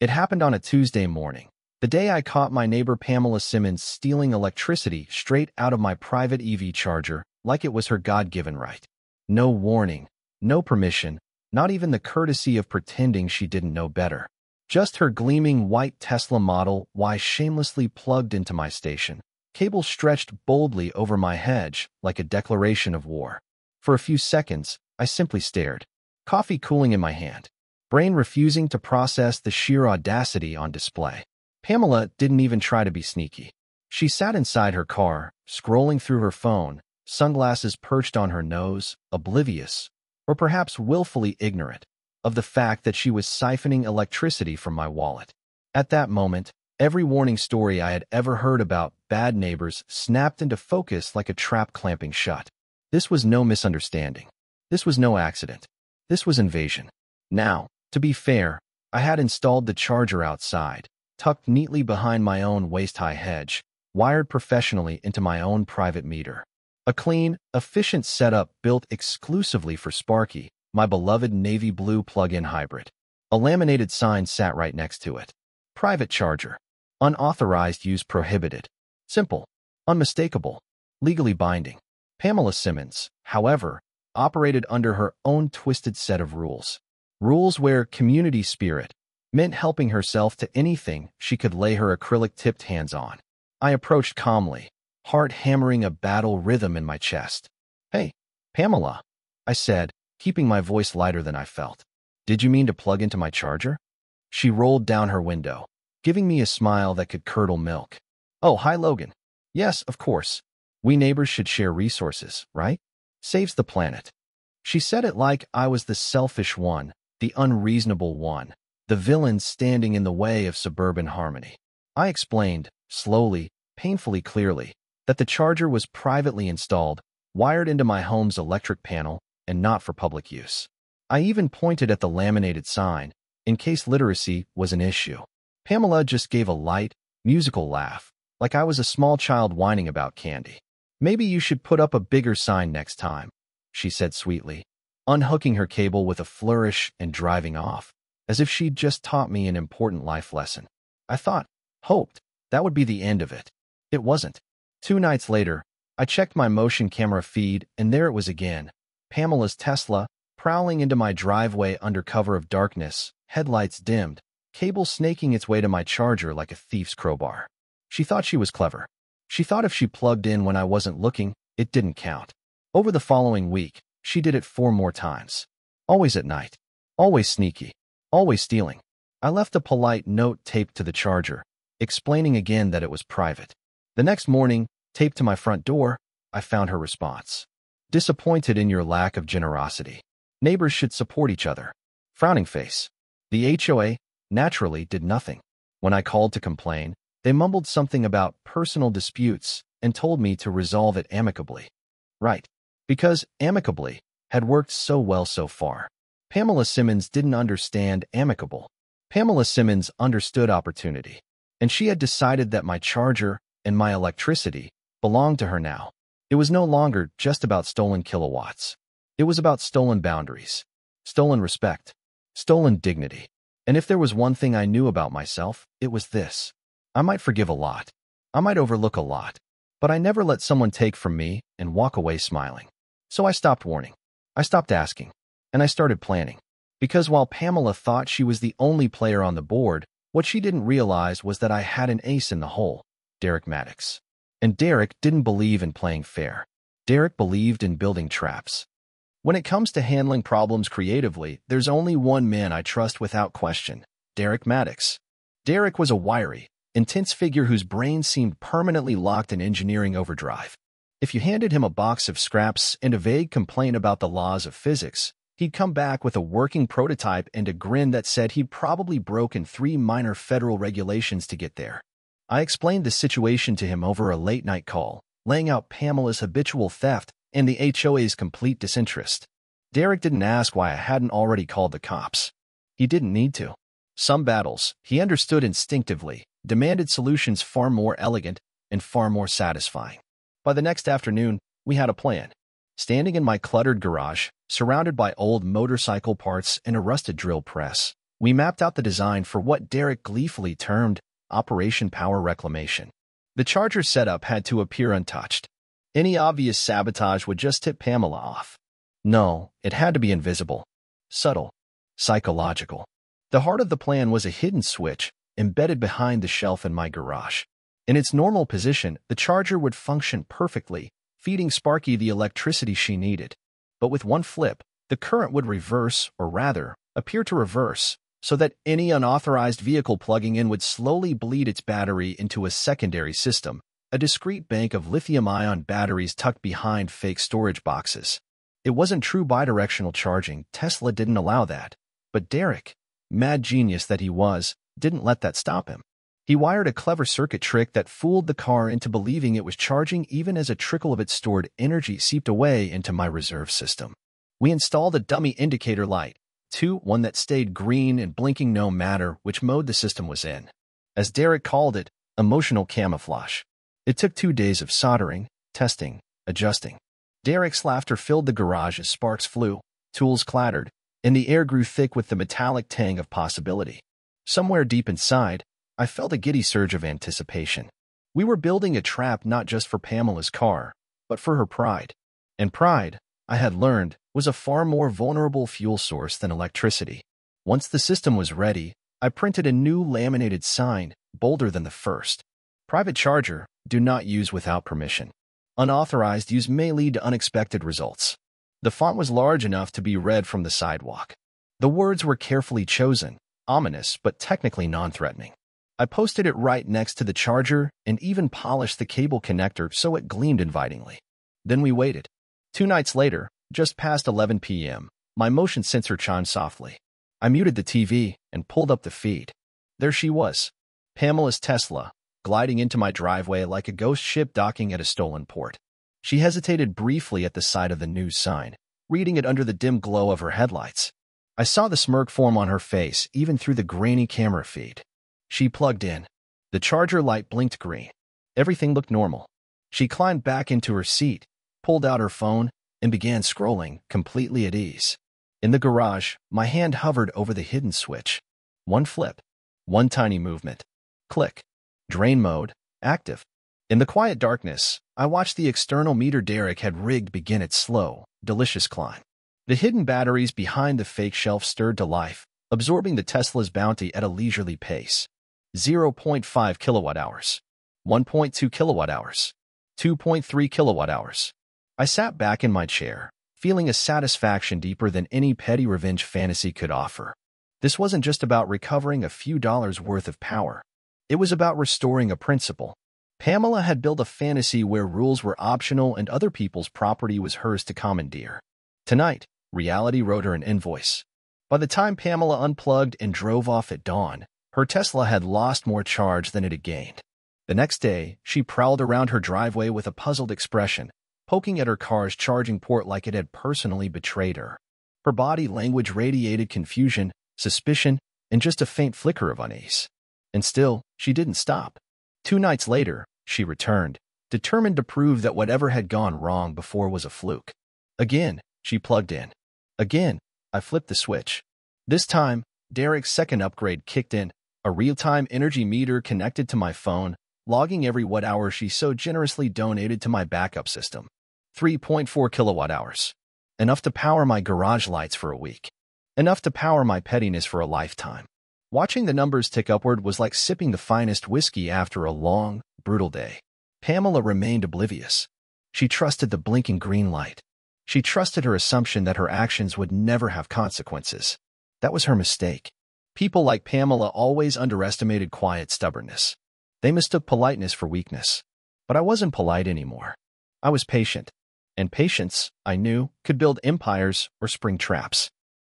It happened on a Tuesday morning, the day I caught my neighbor Pamela Simmons stealing electricity straight out of my private EV charger like it was her God-given right. No warning, no permission, not even the courtesy of pretending she didn't know better. Just her gleaming white Tesla Model Y shamelessly plugged into my station, cable stretched boldly over my hedge like a declaration of war. For a few seconds, I simply stared, coffee cooling in my hand, brain refusing to process the sheer audacity on display. Pamela didn't even try to be sneaky. She sat inside her car, scrolling through her phone, sunglasses perched on her nose, oblivious, or perhaps willfully ignorant, of the fact that she was siphoning electricity from my wallet. At that moment, every warning story I had ever heard about bad neighbors snapped into focus like a trap clamping shut. This was no misunderstanding. This was no accident. This was invasion. Now, to be fair, I had installed the charger outside, tucked neatly behind my own waist-high hedge, wired professionally into my own private meter. A clean, efficient setup built exclusively for Sparky, my beloved navy blue plug-in hybrid. A laminated sign sat right next to it. Private charger. Unauthorized use prohibited. Simple. Unmistakable. Legally binding. Pamela Simmons, however, operated under her own twisted set of rules. Rules where community spirit meant helping herself to anything she could lay her acrylic-tipped hands on. I approached calmly, heart hammering a battle rhythm in my chest. "Hey, Pamela," I said, keeping my voice lighter than I felt. "Did you mean to plug into my charger?" She rolled down her window, giving me a smile that could curdle milk. "Oh, hi, Logan. Yes, of course. We neighbors should share resources, right? Saves the planet." She said it like I was the selfish one, the unreasonable one, the villain standing in the way of suburban harmony. I explained, slowly, painfully clearly, that the charger was privately installed, wired into my home's electric panel, and not for public use. I even pointed at the laminated sign, in case literacy was an issue. Pamela just gave a light, musical laugh, like I was a small child whining about candy. "Maybe you should put up a bigger sign next time," she said sweetly, unhooking her cable with a flourish and driving off, as if she'd just taught me an important life lesson. I hoped, that would be the end of it. It wasn't. 2 nights later, I checked my motion camera feed, and there it was again. Pamela's Tesla, prowling into my driveway under cover of darkness, headlights dimmed, cable snaking its way to my charger like a thief's crowbar. She thought she was clever. She thought if she plugged in when I wasn't looking, it didn't count. Over the following week, she did it 4 more times. Always at night. Always sneaky. Always stealing. I left a polite note taped to the charger, explaining again that it was private. The next morning, taped to my front door, I found her response. "Disappointed in your lack of generosity. Neighbors should support each other." Frowning face. The HOA, naturally, did nothing. When I called to complain, they mumbled something about personal disputes and told me to resolve it amicably. Right. Because amicably had worked so well so far. Pamela Simmons didn't understand amicable. Pamela Simmons understood opportunity, and she had decided that my charger and my electricity belonged to her now. It was no longer just about stolen kilowatts. It was about stolen boundaries, stolen respect, stolen dignity. And if there was one thing I knew about myself, it was this. I might forgive a lot. I might overlook a lot. But I never let someone take from me and walk away smiling. So I stopped warning. I stopped asking. And I started planning. Because while Pamela thought she was the only player on the board, what she didn't realize was that I had an ace in the hole, Derek Maddox. And Derek didn't believe in playing fair. Derek believed in building traps. When it comes to handling problems creatively, there's only one man I trust without question, Derek Maddox. Derek was a wiry, intense figure whose brain seemed permanently locked in engineering overdrive. If you handed him a box of scraps and a vague complaint about the laws of physics, he'd come back with a working prototype and a grin that said he'd probably broken 3 minor federal regulations to get there. I explained the situation to him over a late-night call, laying out Pamela's habitual theft and the HOA's complete disinterest. Derek didn't ask why I hadn't already called the cops. He didn't need to. Some battles, he understood instinctively, demanded solutions far more elegant and far more satisfying. By the next afternoon, we had a plan. Standing in my cluttered garage, surrounded by old motorcycle parts and a rusted drill press, We mapped out the design for what Derek gleefully termed Operation Power Reclamation. The charger setup had to appear untouched. Any obvious sabotage would just tip Pamela off. No, it had to be invisible, subtle, psychological. The heart of the plan was a hidden switch embedded behind the shelf in my garage. In its normal position, the charger would function perfectly, feeding Sparky the electricity she needed. But with one flip, the current would reverse, or rather, appear to reverse, so that any unauthorized vehicle plugging in would slowly bleed its battery into a secondary system, a discrete bank of lithium-ion batteries tucked behind fake storage boxes. It wasn't true bidirectional charging. Tesla didn't allow that. But Derek, mad genius that he was, didn't let that stop him. He wired a clever circuit trick that fooled the car into believing it was charging even as a trickle of its stored energy seeped away into my reserve system. We installed a dummy indicator light, one that stayed green and blinking no matter which mode the system was in. As Derek called it, emotional camouflage. It took 2 days of soldering, testing, adjusting. Derek's laughter filled the garage as sparks flew, tools clattered, and the air grew thick with the metallic tang of possibility. Somewhere deep inside, I felt a giddy surge of anticipation. We were building a trap not just for Pamela's car, but for her pride. And pride, I had learned, was a far more vulnerable fuel source than electricity. Once the system was ready, I printed a new laminated sign, bolder than the first. Private charger, do not use without permission. Unauthorized use may lead to unexpected results. The font was large enough to be read from the sidewalk. The words were carefully chosen, ominous but technically non-threatening. I posted it right next to the charger and even polished the cable connector so it gleamed invitingly. Then we waited. 2 nights later, just past 11 p.m., my motion sensor chimed softly. I muted the TV and pulled up the feed. There she was, Pamela's Tesla, gliding into my driveway like a ghost ship docking at a stolen port. She hesitated briefly at the sight of the news sign, reading it under the dim glow of her headlights. I saw the smirk form on her face even through the grainy camera feed. She plugged in. The charger light blinked green. Everything looked normal. She climbed back into her seat, pulled out her phone, and began scrolling, completely at ease. In the garage, my hand hovered over the hidden switch. One flip. One tiny movement. Click. Drain mode, active. In the quiet darkness, I watched the external meter Derek had rigged begin its slow, delicious climb. The hidden batteries behind the fake shelf stirred to life, absorbing the Tesla's bounty at a leisurely pace. 0.5 kilowatt-hours. 1.2 kilowatt-hours. 2.3 kilowatt-hours. I sat back in my chair, feeling a satisfaction deeper than any petty revenge fantasy could offer. This wasn't just about recovering a few dollars worth of power. It was about restoring a principle. Pamela had built a fantasy where rules were optional and other people's property was hers to commandeer. Tonight, reality wrote her an invoice. By the time Pamela unplugged and drove off at dawn, her Tesla had lost more charge than it had gained. The next day, she prowled around her driveway with a puzzled expression, poking at her car's charging port like it had personally betrayed her. Her body language radiated confusion, suspicion, and just a faint flicker of unease. And still, she didn't stop. 2 nights later, she returned, determined to prove that whatever had gone wrong before was a fluke. Again, she plugged in. Again, I flipped the switch. This time, Derek's second upgrade kicked in, a real-time energy meter connected to my phone, logging every watt-hour she so generously donated to my backup system. 3.4 kilowatt-hours. Enough to power my garage lights for a week. Enough to power my pettiness for a lifetime. Watching the numbers tick upward was like sipping the finest whiskey after a long, brutal day. Pamela remained oblivious. She trusted the blinking green light. She trusted her assumption that her actions would never have consequences. That was her mistake. People like Pamela always underestimated quiet stubbornness. They mistook politeness for weakness. But I wasn't polite anymore. I was patient. And patience, I knew, could build empires or spring traps.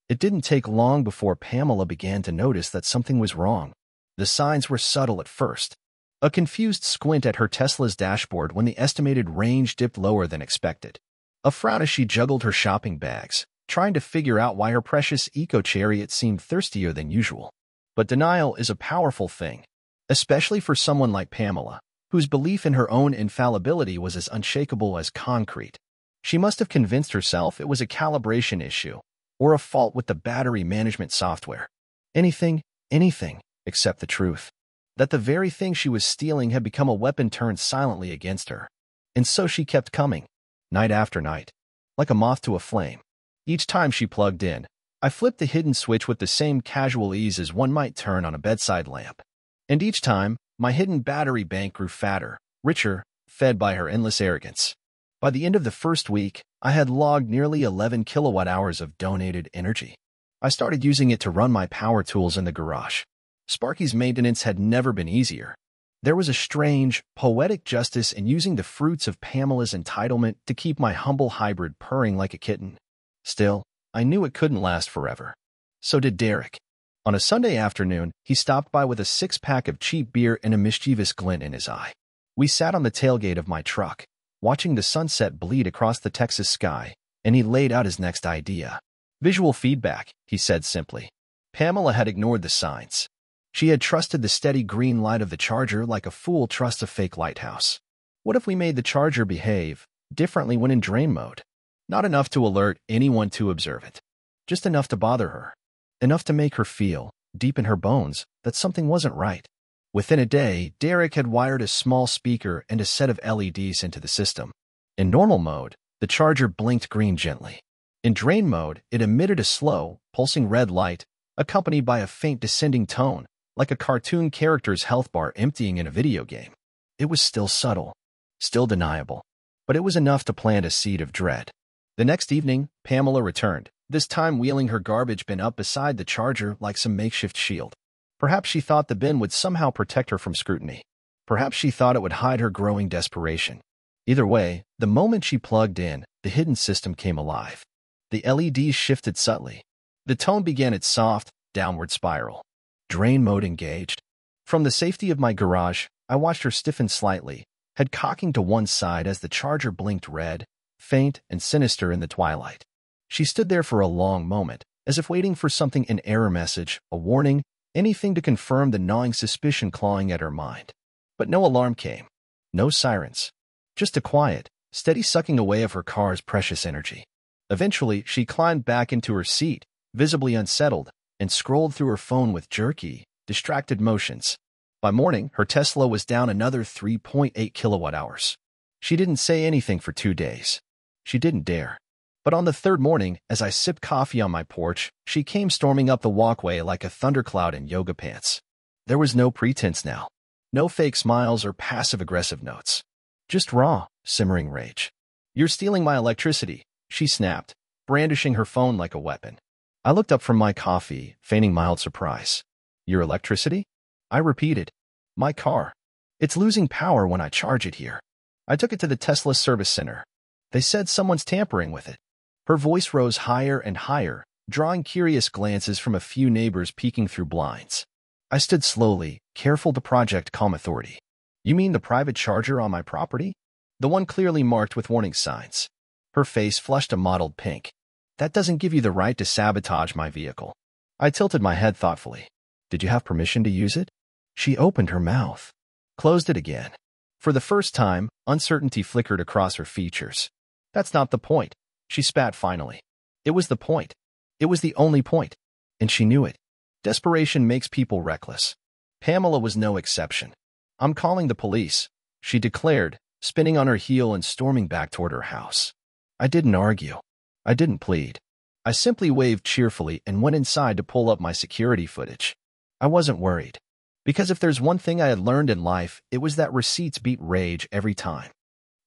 It didn't take long before Pamela began to notice that something was wrong. The signs were subtle at first. A confused squint at her Tesla's dashboard when the estimated range dipped lower than expected. A frown as she juggled her shopping bags, trying to figure out why her precious eco-chariot seemed thirstier than usual. But denial is a powerful thing, especially for someone like Pamela, whose belief in her own infallibility was as unshakable as concrete. She must have convinced herself it was a calibration issue, or a fault with the battery management software. Anything, anything, except the truth. That the very thing she was stealing had become a weapon turned silently against her. And so she kept coming, night after night, like a moth to a flame. Each time she plugged in, I flipped the hidden switch with the same casual ease as one might turn on a bedside lamp. And each time, my hidden battery bank grew fatter, richer, fed by her endless arrogance. By the end of the first week, I had logged nearly 11 kilowatt hours of donated energy. I started using it to run my power tools in the garage. Sparky's maintenance had never been easier. There was a strange, poetic justice in using the fruits of Pamela's entitlement to keep my humble hybrid purring like a kitten. Still, I knew it couldn't last forever. So did Derek. On a Sunday afternoon, he stopped by with a six-pack of cheap beer and a mischievous glint in his eye. We sat on the tailgate of my truck, watching the sunset bleed across the Texas sky, and he laid out his next idea. Visual feedback, he said simply. Pamela had ignored the signs. She had trusted the steady green light of the charger like a fool trusts a fake lighthouse. What if we made the charger behave differently when in drain mode? Not enough to alert anyone to observe it. Just enough to bother her. Enough to make her feel, deep in her bones, that something wasn't right. Within a day, Derek had wired a small speaker and a set of LEDs into the system. In normal mode, the charger blinked green gently. In drain mode, it emitted a slow, pulsing red light, accompanied by a faint descending tone, like a cartoon character's health bar emptying in a video game. It was still subtle, still deniable, but it was enough to plant a seed of dread. The next evening, Pamela returned, this time wheeling her garbage bin up beside the charger like some makeshift shield. Perhaps she thought the bin would somehow protect her from scrutiny. Perhaps she thought it would hide her growing desperation. Either way, the moment she plugged in, the hidden system came alive. The LEDs shifted subtly. The tone began its soft, downward spiral. Drain mode engaged. From the safety of my garage, I watched her stiffen slightly, head cocking to one side as the charger blinked red, faint and sinister in the twilight. She stood there for a long moment, as if waiting for something, an error message, a warning, anything to confirm the gnawing suspicion clawing at her mind. But no alarm came. No sirens. Just a quiet, steady sucking away of her car's precious energy. Eventually, she climbed back into her seat, visibly unsettled, and scrolled through her phone with jerky, distracted motions. By morning, her Tesla was down another 3.8 kilowatt hours. She didn't say anything for 2 days. She didn't dare. But on the third morning, as I sipped coffee on my porch, she came storming up the walkway like a thundercloud in yoga pants. There was no pretense now. No fake smiles or passive-aggressive notes. Just raw, simmering rage. "You're stealing my electricity," she snapped, brandishing her phone like a weapon. I looked up from my coffee, feigning mild surprise. "Your electricity?" I repeated. "My car. It's losing power when I charge it here. I took it to the Tesla service center. They said someone's tampering with it." Her voice rose higher and higher, drawing curious glances from a few neighbors peeking through blinds. I stood slowly, careful to project calm authority. "You mean the private charger on my property? The one clearly marked with warning signs?" Her face flushed a mottled pink. "That doesn't give you the right to sabotage my vehicle." I tilted my head thoughtfully. "Did you have permission to use it?" She opened her mouth, closed it again. For the first time, uncertainty flickered across her features. "That's not the point," she spat finally. "It was the point. It was the only point. And she knew it. Desperation makes people reckless. Pamela was no exception. "I'm calling the police," she declared, spinning on her heel and storming back toward her house. I didn't argue. I didn't plead. I simply waved cheerfully and went inside to pull up my security footage. I wasn't worried. Because if there's one thing I had learned in life, it was that receipts beat rage every time.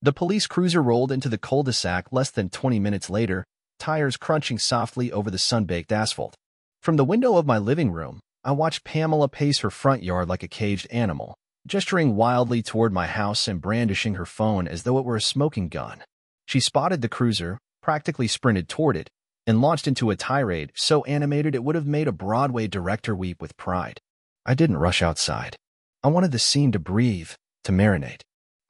The police cruiser rolled into the cul-de-sac less than 20 minutes later, tires crunching softly over the sun-baked asphalt. From the window of my living room, I watched Pamela pace her front yard like a caged animal, gesturing wildly toward my house and brandishing her phone as though it were a smoking gun. She spotted the cruiser, practically sprinted toward it, and launched into a tirade so animated it would have made a Broadway director weep with pride. I didn't rush outside. I wanted the scene to breathe, to marinate.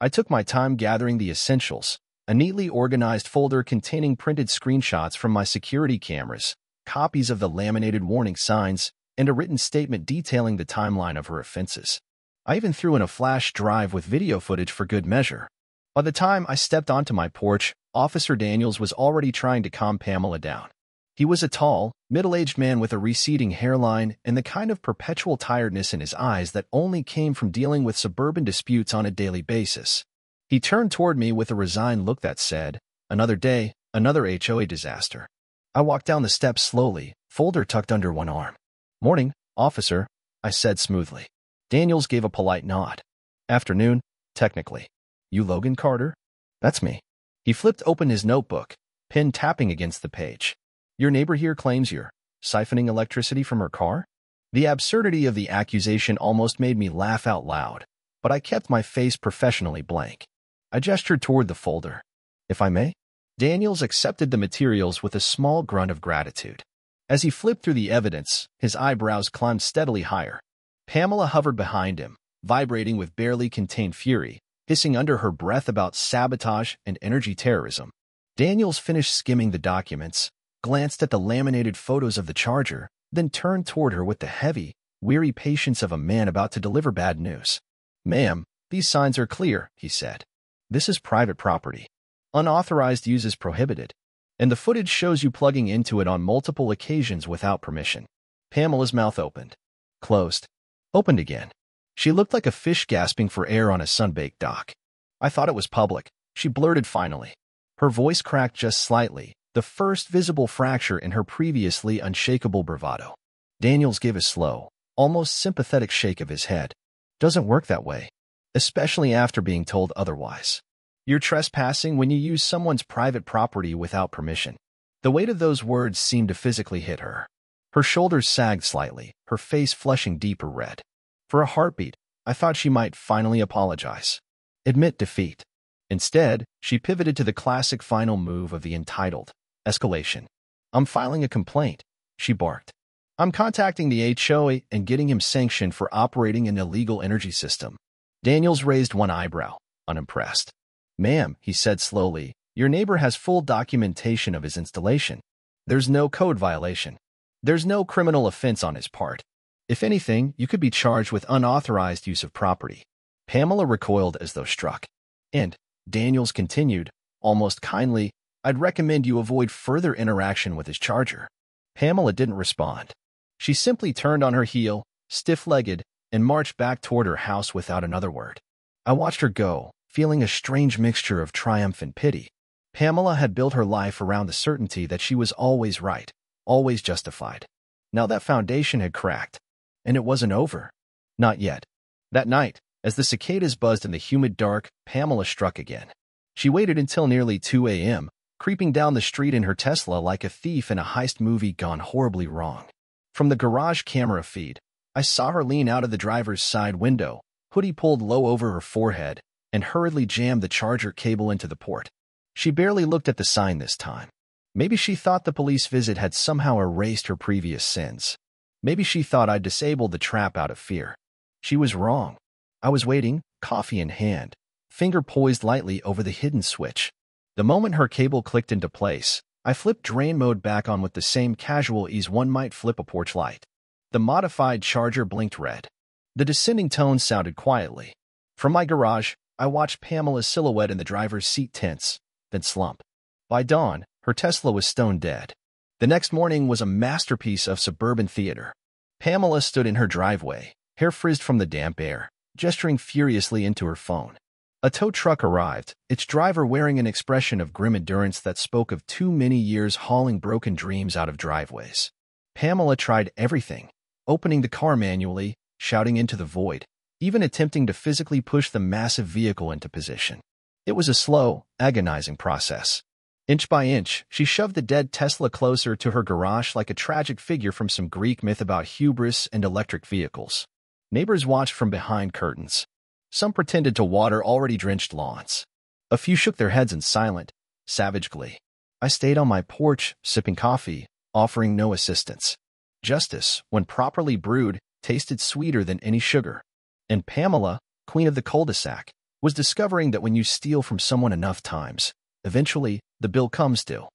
I took my time gathering the essentials, a neatly organized folder containing printed screenshots from my security cameras, copies of the laminated warning signs, and a written statement detailing the timeline of her offenses. I even threw in a flash drive with video footage for good measure. By the time I stepped onto my porch, Officer Daniels was already trying to calm Pamela down. He was a tall, middle-aged man with a receding hairline and the kind of perpetual tiredness in his eyes that only came from dealing with suburban disputes on a daily basis. He turned toward me with a resigned look that said, "Another day, another HOA disaster." I walked down the steps slowly, folder tucked under one arm. "Morning, officer," I said smoothly. Daniels gave a polite nod. "Afternoon, technically. You Logan Carter?" "That's me." He flipped open his notebook, pen tapping against the page. "Your neighbor here claims you're siphoning electricity from her car?" The absurdity of the accusation almost made me laugh out loud, but I kept my face professionally blank. I gestured toward the folder. "If I may?" Daniels accepted the materials with a small grunt of gratitude. As he flipped through the evidence, his eyebrows climbed steadily higher. Pamela hovered behind him, vibrating with barely contained fury, hissing under her breath about sabotage and energy terrorism. Daniels finished skimming the documents, glanced at the laminated photos of the charger, then turned toward her with the heavy, weary patience of a man about to deliver bad news. "Ma'am, these signs are clear," he said. "This is private property. Unauthorized use is prohibited, and the footage shows you plugging into it on multiple occasions without permission." Pamela's mouth opened, closed, opened again. She looked like a fish gasping for air on a sun-baked dock. "I thought it was public," she blurted finally. Her voice cracked just slightly, the first visible fracture in her previously unshakable bravado. Daniels gave a slow, almost sympathetic shake of his head. "Doesn't work that way, especially after being told otherwise. You're trespassing when you use someone's private property without permission." The weight of those words seemed to physically hit her. Her shoulders sagged slightly, her face flushing deeper red. For a heartbeat, I thought she might finally apologize, admit defeat. Instead, she pivoted to the classic final move of the entitled escalation. "I'm filing a complaint," she barked. "I'm contacting the HOA and getting him sanctioned for operating an illegal energy system." Daniels raised one eyebrow, unimpressed. "Ma'am," he said slowly, "your neighbor has full documentation of his installation. There's no code violation. There's no criminal offense on his part. If anything, you could be charged with unauthorized use of property." Pamela recoiled as though struck. "And," Daniels continued, almost kindly, "I'd recommend you avoid further interaction with his charger." Pamela didn't respond. She simply turned on her heel, stiff-legged, and marched back toward her house without another word. I watched her go, feeling a strange mixture of triumph and pity. Pamela had built her life around the certainty that she was always right, always justified. Now that foundation had cracked, and it wasn't over. Not yet. That night, as the cicadas buzzed in the humid dark, Pamela struck again. She waited until nearly 2 a.m., creeping down the street in her Tesla like a thief in a heist movie gone horribly wrong. From the garage camera feed, I saw her lean out of the driver's side window, hoodie pulled low over her forehead, and hurriedly jam the charger cable into the port. She barely looked at the sign this time. Maybe she thought the police visit had somehow erased her previous sins. Maybe she thought I'd disabled the trap out of fear. She was wrong. I was waiting, coffee in hand, finger poised lightly over the hidden switch. The moment her cable clicked into place, I flipped drain mode back on with the same casual ease one might flip a porch light. The modified charger blinked red. The descending tone sounded quietly. From my garage, I watched Pamela's silhouette in the driver's seat tense, then slump. By dawn, her Tesla was stone dead. The next morning was a masterpiece of suburban theater. Pamela stood in her driveway, hair frizzed from the damp air, gesturing furiously into her phone. A tow truck arrived, its driver wearing an expression of grim endurance that spoke of too many years hauling broken dreams out of driveways. Pamela tried everything, opening the car manually, shouting into the void, even attempting to physically push the massive vehicle into position. It was a slow, agonizing process. Inch by inch, she shoved the dead Tesla closer to her garage like a tragic figure from some Greek myth about hubris and electric vehicles. Neighbors watched from behind curtains. Some pretended to water already drenched lawns. A few shook their heads in silent, savage glee. I stayed on my porch, sipping coffee, offering no assistance. Justice, when properly brewed, tasted sweeter than any sugar. And Pamela, queen of the cul-de-sac, was discovering that when you steal from someone enough times, eventually, the bill comes due.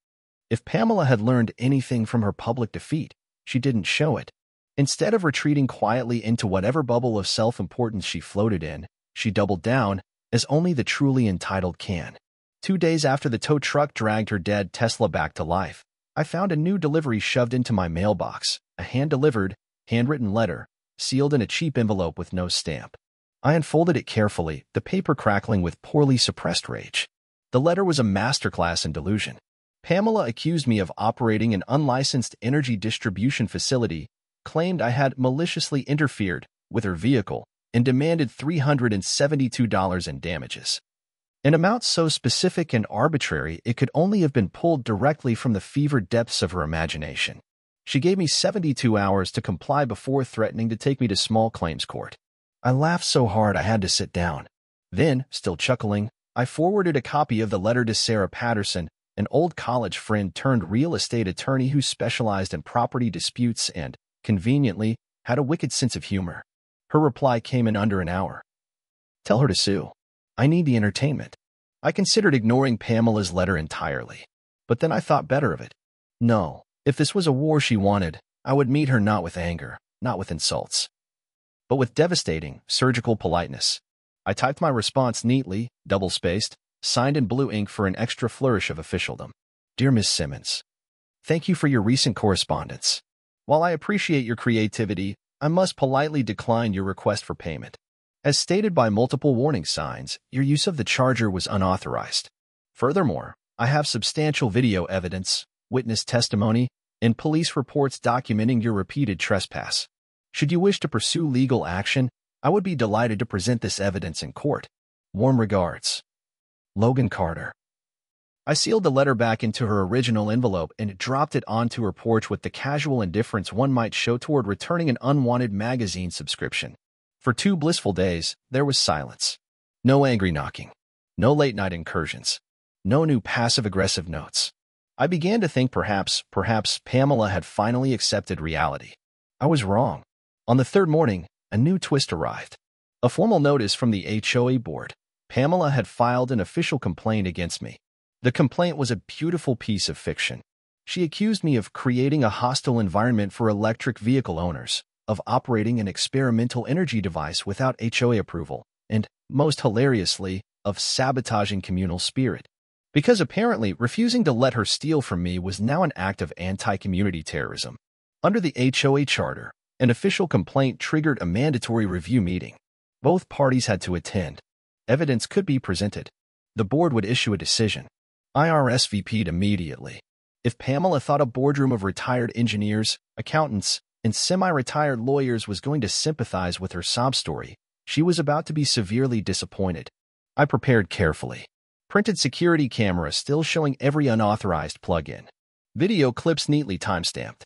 If Pamela had learned anything from her public defeat, she didn't show it. Instead of retreating quietly into whatever bubble of self-importance she floated in, she doubled down, as only the truly entitled can. 2 days after the tow truck dragged her dead Tesla back to life, I found a new delivery shoved into my mailbox, a hand-delivered, handwritten letter, sealed in a cheap envelope with no stamp. I unfolded it carefully, the paper crackling with poorly suppressed rage. The letter was a masterclass in delusion. Pamela accused me of operating an unlicensed energy distribution facility, claimed I had maliciously interfered with her vehicle, and demanded $372 in damages. An amount so specific and arbitrary it could only have been pulled directly from the fevered depths of her imagination. She gave me 72 hours to comply before threatening to take me to small claims court. I laughed so hard I had to sit down. Then, still chuckling, I forwarded a copy of the letter to Sarah Patterson, an old college friend turned real estate attorney who specialized in property disputes and, conveniently, had a wicked sense of humor. Her reply came in under an hour. Tell her to sue. I need the entertainment. I considered ignoring Pamela's letter entirely. But then I thought better of it. No, if this was a war she wanted, I would meet her not with anger, not with insults, but with devastating, surgical politeness. I typed my response neatly, double-spaced, signed in blue ink for an extra flourish of officialdom. Dear Miss Simmons, thank you for your recent correspondence. While I appreciate your creativity, I must politely decline your request for payment. As stated by multiple warning signs, your use of the charger was unauthorized. Furthermore, I have substantial video evidence, witness testimony, and police reports documenting your repeated trespass. Should you wish to pursue legal action, I would be delighted to present this evidence in court. Warm regards, Logan Carter. I sealed the letter back into her original envelope and dropped it onto her porch with the casual indifference one might show toward returning an unwanted magazine subscription. For 2 blissful days, there was silence. No angry knocking. No late-night incursions. No new passive-aggressive notes. I began to think perhaps Pamela had finally accepted reality. I was wrong. On the 3rd morning, a new twist arrived. A formal notice from the HOA board. Pamela had filed an official complaint against me. The complaint was a beautiful piece of fiction. She accused me of creating a hostile environment for electric vehicle owners, of operating an experimental energy device without HOA approval, and, most hilariously, of sabotaging communal spirit. Because apparently refusing to let her steal from me was now an act of anti-community terrorism. Under the HOA charter, an official complaint triggered a mandatory review meeting. Both parties had to attend. Evidence could be presented. The board would issue a decision. I RSVP'd immediately. If Pamela thought a boardroom of retired engineers, accountants, and semi-retired lawyers was going to sympathize with her sob story, she was about to be severely disappointed. I prepared carefully. Printed security camera still showing every unauthorized plug-in. Video clips neatly timestamped.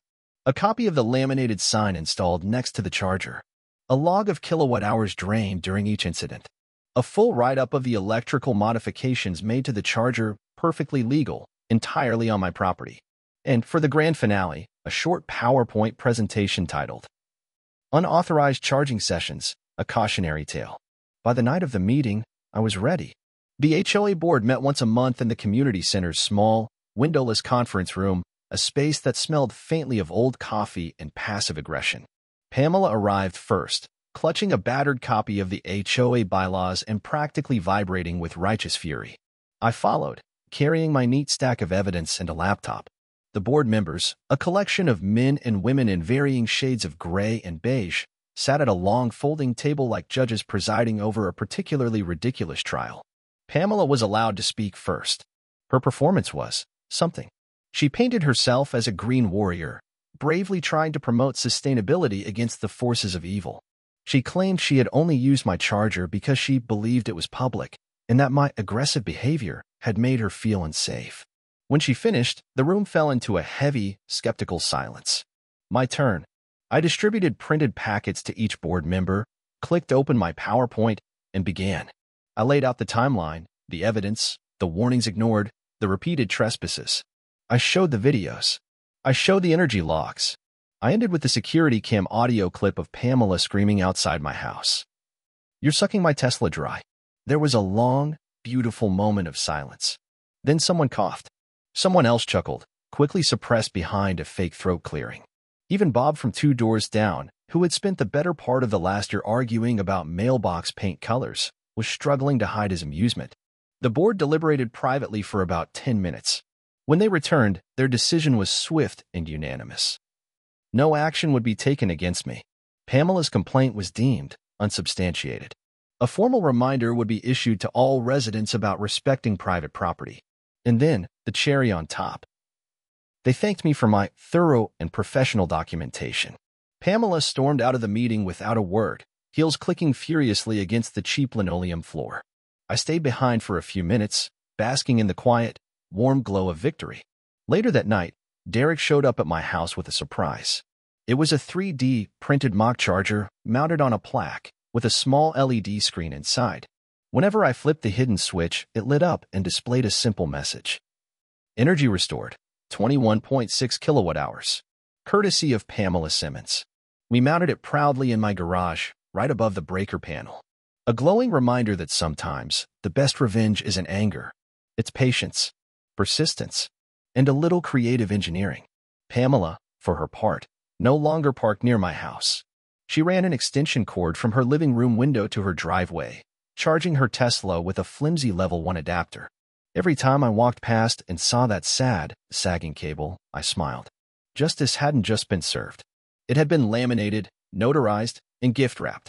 A copy of the laminated sign installed next to the charger. A log of kilowatt-hours drained during each incident. A full write-up of the electrical modifications made to the charger, perfectly legal, entirely on my property. And for the grand finale, a short PowerPoint presentation titled Unauthorized Charging Sessions, a Cautionary Tale. By the night of the meeting, I was ready. The HOA board met once a month in the community center's small, windowless conference room, a space that smelled faintly of old coffee and passive aggression. Pamela arrived first, clutching a battered copy of the HOA bylaws and practically vibrating with righteous fury. I followed, carrying my neat stack of evidence and a laptop. The board members, a collection of men and women in varying shades of gray and beige, sat at a long folding table like judges presiding over a particularly ridiculous trial. Pamela was allowed to speak first. Her performance was something. She painted herself as a green warrior, bravely trying to promote sustainability against the forces of evil. She claimed she had only used my charger because she believed it was public, and that my aggressive behavior had made her feel unsafe. When she finished, the room fell into a heavy, skeptical silence. My turn. I distributed printed packets to each board member, clicked open my PowerPoint, and began. I laid out the timeline, the evidence, the warnings ignored, the repeated trespasses. I showed the videos. I showed the energy logs. I ended with the security cam audio clip of Pamela screaming outside my house. You're sucking my Tesla dry. There was a long, beautiful moment of silence. Then someone coughed. Someone else chuckled, quickly suppressed behind a fake throat clearing. Even Bob from 2 doors down, who had spent the better part of the last year arguing about mailbox paint colors, was struggling to hide his amusement. The board deliberated privately for about 10 minutes. When they returned, their decision was swift and unanimous. No action would be taken against me. Pamela's complaint was deemed unsubstantiated. A formal reminder would be issued to all residents about respecting private property. And then, the cherry on top. They thanked me for my thorough and professional documentation. Pamela stormed out of the meeting without a word, heels clicking furiously against the cheap linoleum floor. I stayed behind for a few minutes, basking in the quiet, warm glow of victory. Later that night, Derek showed up at my house with a surprise. It was a 3D printed mock charger mounted on a plaque with a small LED screen inside. Whenever I flipped the hidden switch, it lit up and displayed a simple message. Energy restored, 21.6 kilowatt hours. Courtesy of Pamela Simmons. We mounted it proudly in my garage, right above the breaker panel. A glowing reminder that sometimes the best revenge isn't anger. It's patience, persistence, and a little creative engineering. Pamela, for her part, no longer parked near my house. She ran an extension cord from her living room window to her driveway, charging her Tesla with a flimsy level 1 adapter. Every time I walked past and saw that sad, sagging cable, I smiled. Justice hadn't just been served. It had been laminated, notarized, and gift-wrapped.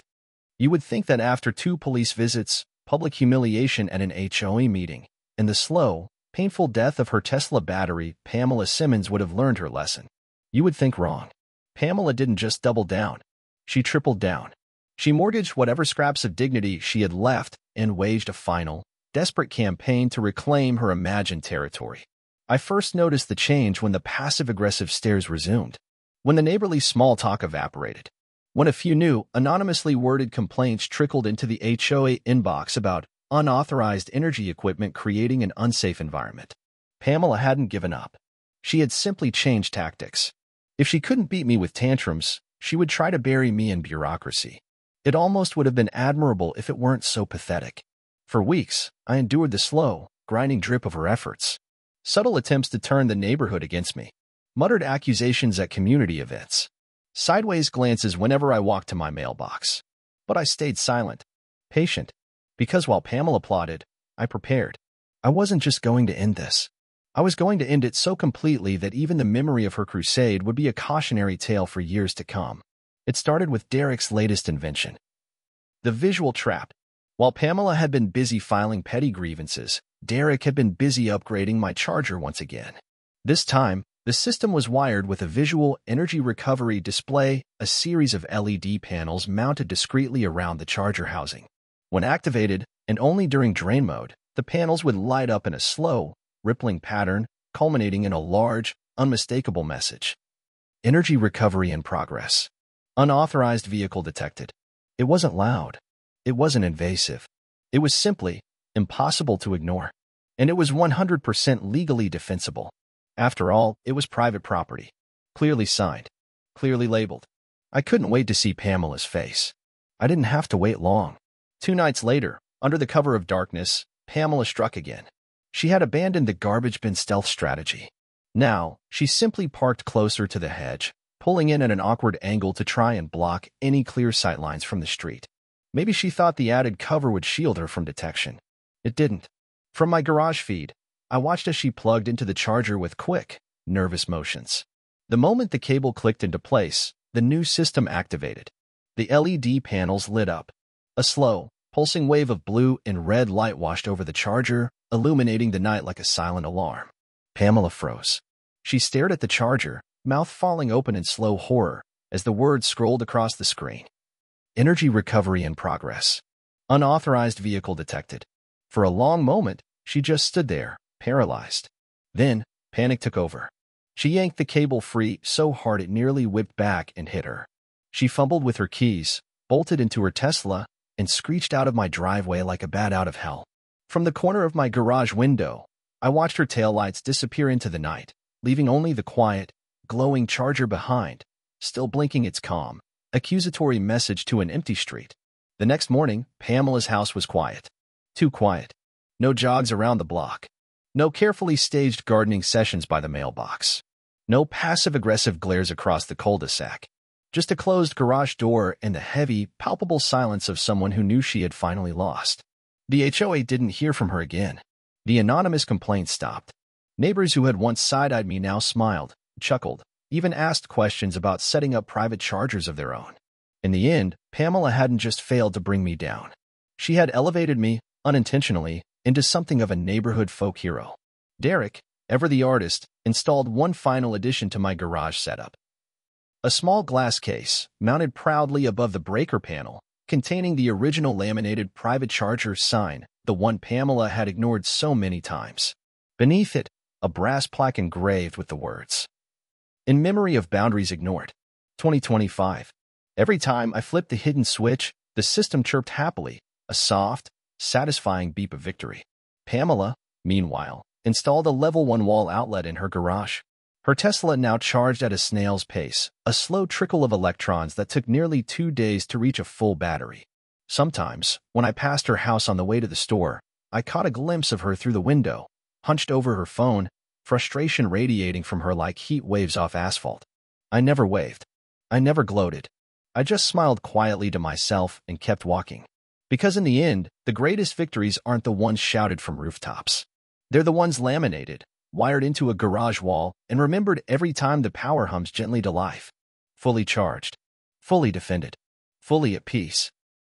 You would think that after 2 police visits, public humiliation at an HOA meeting, and the slow, painful death of her Tesla battery, Pamela Simmons would have learned her lesson. You would think wrong. Pamela didn't just double down. She tripled down. She mortgaged whatever scraps of dignity she had left and waged a final, desperate campaign to reclaim her imagined territory. I first noticed the change when the passive-aggressive stares resumed, when the neighborly small talk evaporated, when a few new, anonymously worded complaints trickled into the HOA inbox about unauthorized energy equipment creating an unsafe environment. Pamela hadn't given up. She had simply changed tactics. If she couldn't beat me with tantrums, she would try to bury me in bureaucracy. It almost would have been admirable if it weren't so pathetic. For weeks, I endured the slow, grinding drip of her efforts. Subtle attempts to turn the neighborhood against me. Muttered accusations at community events. Sideways glances whenever I walked to my mailbox. But I stayed silent, patient, because while Pamela plotted, I prepared. I wasn't just going to end this. I was going to end it so completely that even the memory of her crusade would be a cautionary tale for years to come. It started with Derek's latest invention. The visual trap. While Pamela had been busy filing petty grievances, Derek had been busy upgrading my charger once again. This time, the system was wired with a visual energy recovery display, a series of LED panels mounted discreetly around the charger housing. When activated, and only during drain mode, the panels would light up in a slow, rippling pattern, culminating in a large, unmistakable message. Energy recovery in progress. Unauthorized vehicle detected. It wasn't loud. It wasn't invasive. It was simply impossible to ignore. And it was 100% legally defensible. After all, it was private property. Clearly signed. Clearly labeled. I couldn't wait to see Pamela's face. I didn't have to wait long. 2 nights later, under the cover of darkness, Pamela struck again. She had abandoned the garbage bin stealth strategy. Now, she simply parked closer to the hedge, pulling in at an awkward angle to try and block any clear sightlines from the street. Maybe she thought the added cover would shield her from detection. It didn't. From my garage feed, I watched as she plugged into the charger with quick, nervous motions. The moment the cable clicked into place, the new system activated. The LED panels lit up. A slow, pulsing wave of blue and red light washed over the charger, illuminating the night like a silent alarm. Pamela froze. She stared at the charger, mouth falling open in slow horror, as the words scrolled across the screen. Energy recovery in progress. Unauthorized vehicle detected. For a long moment, she just stood there, paralyzed. Then, panic took over. She yanked the cable free so hard it nearly whipped back and hit her. She fumbled with her keys, bolted into her Tesla, and screeched out of my driveway like a bat out of hell. From the corner of my garage window, I watched her taillights disappear into the night, leaving only the quiet, glowing charger behind, still blinking its calm, accusatory message to an empty street. The next morning, Pamela's house was quiet. Too quiet. No jogs around the block. No carefully staged gardening sessions by the mailbox. No passive-aggressive glares across the cul-de-sac. Just a closed garage door and the heavy, palpable silence of someone who knew she had finally lost. The HOA didn't hear from her again. The anonymous complaint stopped. Neighbors who had once side-eyed me now smiled, chuckled, even asked questions about setting up private chargers of their own. In the end, Pamela hadn't just failed to bring me down. She had elevated me, unintentionally, into something of a neighborhood folk hero. Derek, ever the artist, installed one final addition to my garage setup. A small glass case, mounted proudly above the breaker panel, containing the original laminated private charger sign, the one Pamela had ignored so many times. Beneath it, a brass plaque engraved with the words, "In memory of boundaries ignored. 2025. Every time I flipped the hidden switch, the system chirped happily, a soft, satisfying beep of victory. Pamela, meanwhile, installed a level 1 wall outlet in her garage. Her Tesla now charged at a snail's pace, a slow trickle of electrons that took nearly 2 days to reach a full battery. Sometimes, when I passed her house on the way to the store, I caught a glimpse of her through the window, hunched over her phone, frustration radiating from her like heat waves off asphalt. I never waved. I never gloated. I just smiled quietly to myself and kept walking. Because in the end, the greatest victories aren't the ones shouted from rooftops. They're the ones laminated, wired into a garage wall, and remembered every time the power hums gently to life. Fully charged. Fully defended. Fully at peace.